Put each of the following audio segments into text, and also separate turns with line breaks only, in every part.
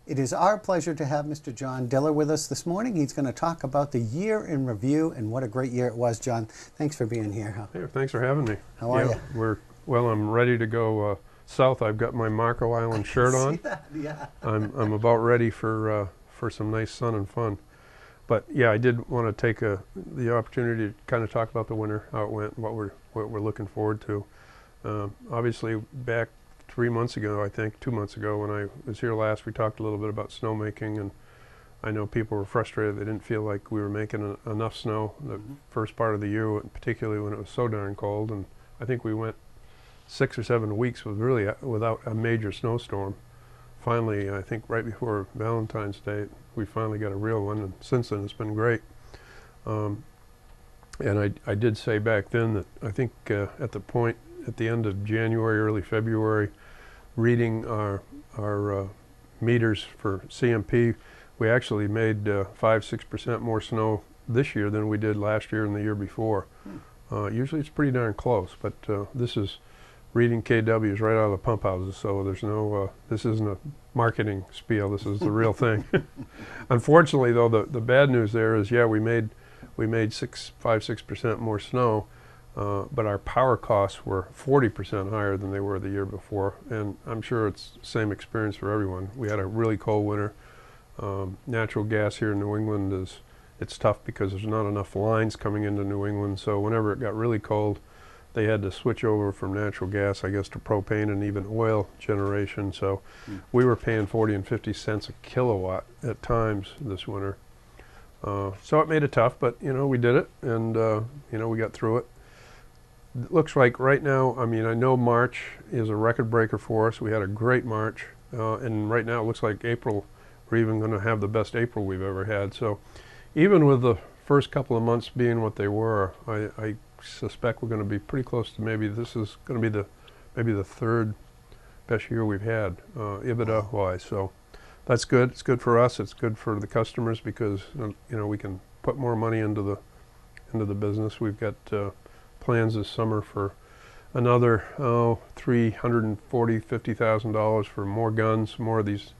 It is our pleasure to have Mr. John Diller with us this morning. He's going to talk about the year in review and what a great year it was. John, thanks for being here.
Hey, thanks for having me.
How are you?
Well, I'm ready to go south. I've got my Marco Island shirt on.
See that? Yeah.
I'm about ready for some nice sun and fun. But yeah, I did want to take the opportunity to kind of talk about the winter, how it went, what we're looking forward to. Obviously, back 3 months ago, I think 2 months ago, when I was here last, we talked a little bit about snowmaking, and I know people were frustrated. They didn't feel like we were making enough snow the first part of the year, particularly when it was so darn cold. And I think we went 6 or 7 weeks without a major snowstorm. Finally, I think right before Valentine's Day, we finally got a real one, and since then it's been great. And I did say back then that I think at the end of January, early February, reading our meters for CMP, we actually made 5–6% more snow this year than we did last year and the year before. Usually it's pretty darn close, but this is reading KWs right out of the pump houses, so there's no, this isn't a marketing spiel, this is the real thing. Unfortunately though, the bad news there is, yeah, we made 5–6% more snow, but our power costs were 40% higher than they were the year before, and I'm sure it's the same experience for everyone. We had a really cold winter. Natural gas here in New England it's tough because there's not enough lines coming into New England, so whenever it got really cold, they had to switch over from natural gas, I guess, to propane and even oil generation. So we were paying 40 and 50 cents a kilowatt at times this winter. So it made it tough, but you know, we did it, and you know, we got through it. It looks like right now, I mean, I know March is a record breaker for us. We had a great March, and right now it looks like April, we're even going to have the best April we've ever had. So even with the first couple of months being what they were, I suspect we're going to be pretty close to maybe this is going to be maybe the third best year we've had, EBITDA wise. So that's good. It's good for us. It's good for the customers because you know, we can put more money into the business. We've got plans this summer for another $340–50,000 for more guns, more of these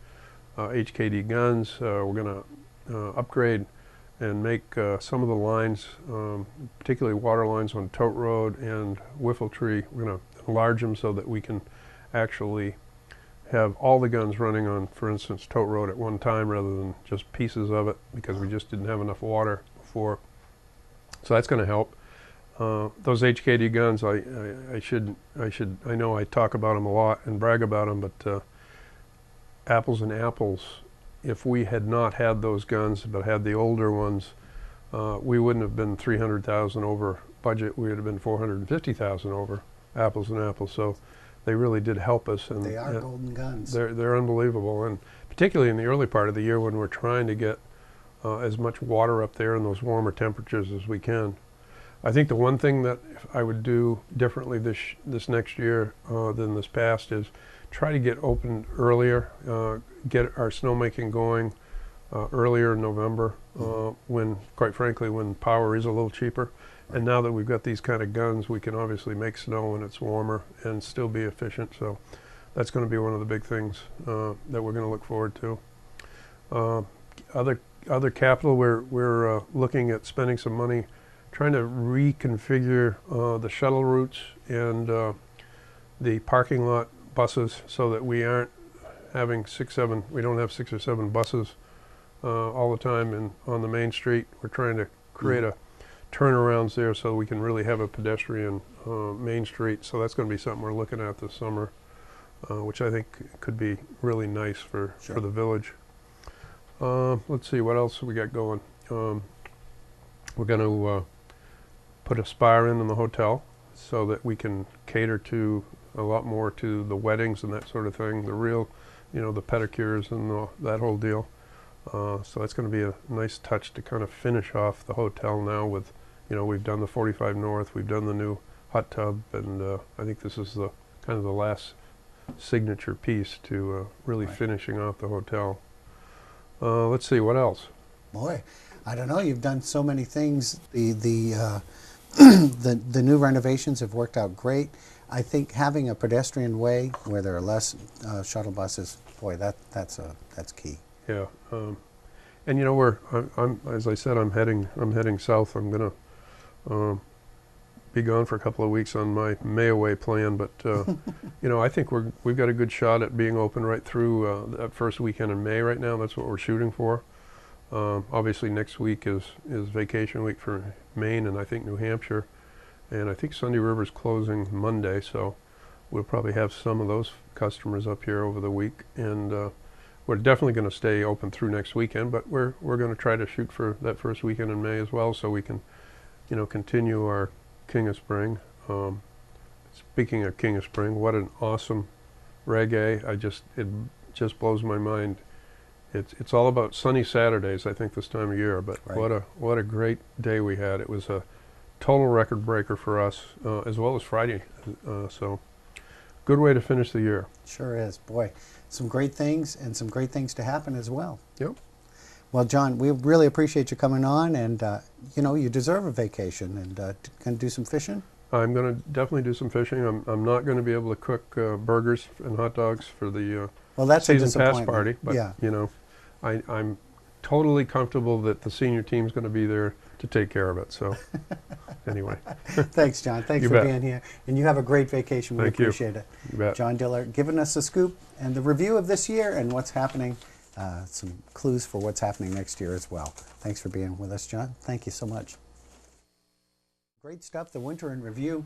HKD guns. We're going to upgrade and make some of the lines, particularly water lines on Tote Road and Whiffletree, we're going to enlarge them so that we can actually have all the guns running on, for instance, Tote Road at one time rather than just pieces of it, because we just didn't have enough water before. So that's going to help. Those HKD guns, I know I talk about them a lot and brag about them, but apples and apples, if we had not had those guns but had the older ones, we wouldn't have been 300,000 over budget. We would have been 450,000 over, apples and apples. So they really did help us. And
they are golden guns.
They're unbelievable, and particularly in the early part of the year when we're trying to get as much water up there in those warmer temperatures as we can. I think the one thing that I would do differently this next year than this past is try to get open earlier, get our snowmaking going earlier in November, when, quite frankly, when power is a little cheaper. And now that we've got these kind of guns, we can obviously make snow when it's warmer and still be efficient. So that's going to be one of the big things that we're going to look forward to. Other capital, we're looking at spending some money trying to reconfigure the shuttle routes and the parking lot buses so that we aren't having we don't have 6 or 7 buses all the time on the main street. We're trying to create a turnarounds there so we can really have a pedestrian main street. So that's going to be something we're looking at this summer, which I think could be really nice for the village. Let's see, what else we got going. We're going to put a spa in the hotel so that we can cater to a lot more to the weddings and that sort of thing, the real, you know, the pedicures and that whole deal. So that's going to be a nice touch to kind of finish off the hotel now with, you know, we've done the 45 North, we've done the new hot tub, and I think this is the kind of the last signature piece to really finishing off the hotel. Let's see, what else?
Boy, I don't know, you've done so many things. The new renovations have worked out great. I think having a pedestrian way where there are less shuttle buses boy, that's key.
Yeah, and you know, I'm as I said, I'm heading south. I'm gonna be gone for a couple of weeks on my May away plan, but you know, I think we've got a good shot at being open right through that first weekend in May. Right now, that's what we're shooting for. Obviously, next week is vacation week for Maine and I think New Hampshire, and I think Sunday River's closing Monday, so we'll probably have some of those customers up here over the week, and we're definitely going to stay open through next weekend, but we're going to try to shoot for that first weekend in May as well, so we can, you know, continue our King of Spring. Speaking of King of Spring, what an awesome reggae! It just blows my mind. It's all about sunny Saturdays, I think, this time of year. But right. what a great day we had! It was a total record breaker for us, as well as Friday. So good way to finish the year.
Sure is, boy. Some great things and some great things to happen as well.
Yep.
Well, John, we really appreciate you coming on, and you know, you deserve a vacation, and can do some fishing.
I'm going to definitely do some fishing. I'm not going to be able to cook burgers and hot dogs for the
well, that's
season pass party, but
yeah.
You know, I'm totally comfortable that the senior team's going to be there to take care of it. So anyway.
Thanks, John. Thanks for being here. And you have a great vacation. We appreciate it.
You bet.
John Diller giving us the scoop and the review of this year and what's happening, some clues for what's happening next year as well. Thanks for being with us, John. Thank you so much. Great stuff, the winter in review.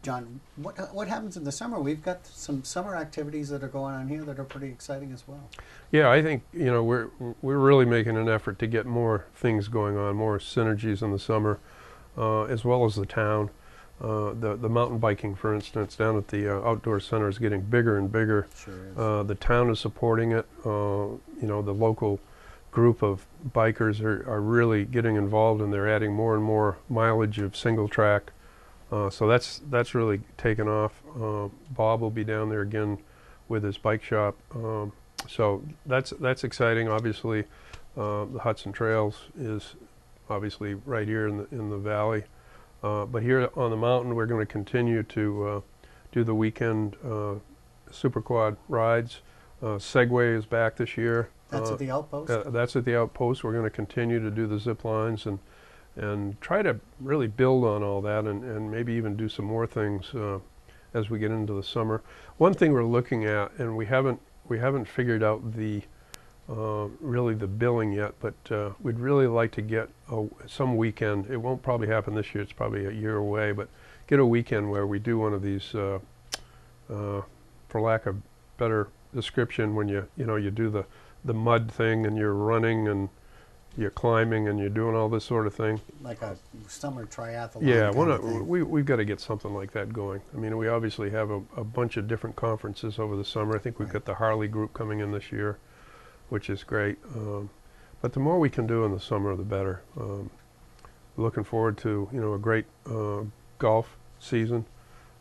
John, what happens in the summer? We've got some summer activities that are going on here that are pretty exciting as well.
Yeah, I think, you know, we're really making an effort to get more things going on, more synergies in the summer, as well as the town. The mountain biking, for instance, down at the outdoor center is getting bigger and bigger.
Sure is.
The town is supporting it. You know, the local group of bikers are really getting involved, and they're adding more and more mileage of single track. So that's really taken off. Bob will be down there again with his bike shop. So that's exciting. Obviously, the Hudson Trails is obviously right here in the valley. But here on the mountain, we're going to continue to do the weekend super quad rides. Segway is back this year.
That's at the outpost?
That's at the outpost. We're going to continue to do the zip lines and try to really build on all that, and maybe even do some more things as we get into the summer. One thing we're looking at, and we haven't figured out the really the billing yet, but we'd really like to get some weekend. It won't probably happen this year. It's probably a year away, but get a weekend where we do one of these, for lack of better description, when you do the mud thing and you're running and you're climbing and you're doing all this sort of thing.
Like a summer triathlon.
Yeah, we've got to get something like that going. I mean, we obviously have a bunch of different conferences over the summer. I think we've got the Harley group coming in this year, which is great. But the more we can do in the summer, the better. Looking forward to a great golf season.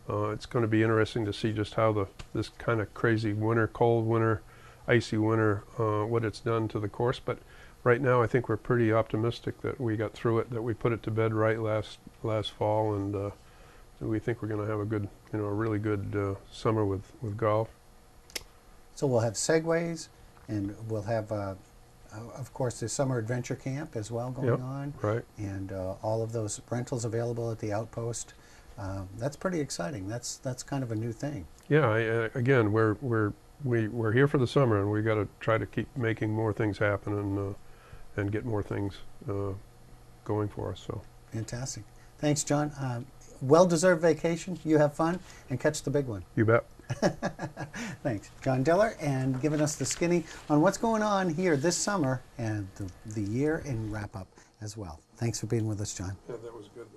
It's going to be interesting to see just how this kind of crazy winter, cold winter, icy winter, what it's done to the course. But right now, I think we're pretty optimistic that we got through it, that we put it to bed right last fall, and we think we're going to have a good, a really good summer with golf.
So we'll have segways, and we'll have, of course, the summer adventure camp as well going on.
Right.
And all of those rentals available at the outpost. That's pretty exciting. That's kind of a new thing.
Yeah. Again, we're here for the summer, and we got to try to keep making more things happen and get more things going for us. So
fantastic. Thanks, John. Well-deserved vacation. You have fun and catch the big one.
You bet.
Thanks, John Diller, and giving us the skinny on what's going on here this summer and the year in wrap-up as well. Thanks for being with us, John.
Yeah, that was good.